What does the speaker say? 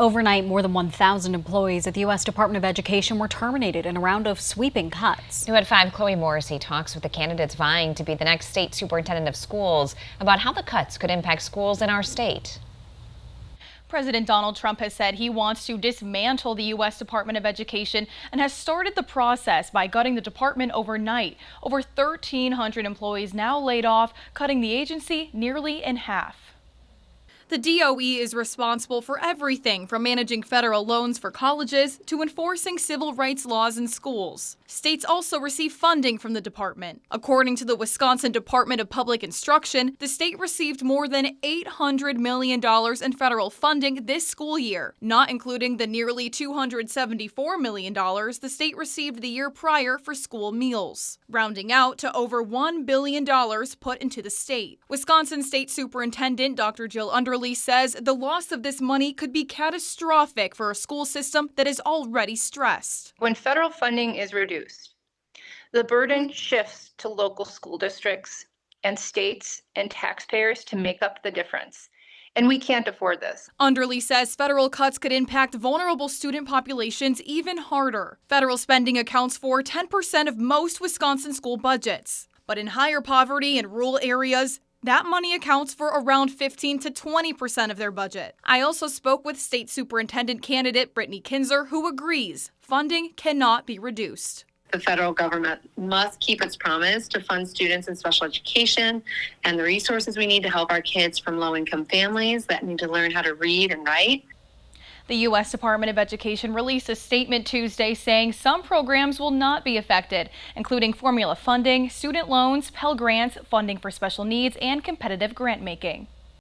Overnight, more than 1,000 employees at the U.S. Department of Education were terminated in a round of sweeping cuts. New at 5, Chloe Morrissey talks with the candidates vying to be the next state superintendent of schools about how the cuts could impact schools in our state. President Donald Trump has said he wants to dismantle the U.S. Department of Education and has started the process by gutting the department overnight. Over 1,300 employees now laid off, cutting the agency nearly in half. The DOE is responsible for everything from managing federal loans for colleges to enforcing civil rights laws in schools. States also receive funding from the department. According to the Wisconsin Department of Public Instruction, the state received more than $800 million in federal funding this school year, not including the nearly $274 million the state received the year prior for school meals, rounding out to over $1 billion put into the state. Wisconsin State Superintendent Dr. Jill Underly says the loss of this money could be catastrophic for a school system that is already stressed. When federal funding is reduced, the burden shifts to local school districts and states and taxpayers to make up the difference. And we can't afford this. Underly says federal cuts could impact vulnerable student populations even harder. Federal spending accounts for 10% of most Wisconsin school budgets. But in higher poverty and rural areas, that money accounts for around 15 to 20% of their budget. I also spoke with state superintendent candidate Brittany Kinzer, who agrees funding cannot be reduced. The federal government must keep its promise to fund students in special education and the resources we need to help our kids from low-income families that need to learn how to read and write. The U.S. Department of Education released a statement Tuesday saying some programs will not be affected, including formula funding, student loans, Pell Grants, funding for special needs, and competitive grant making.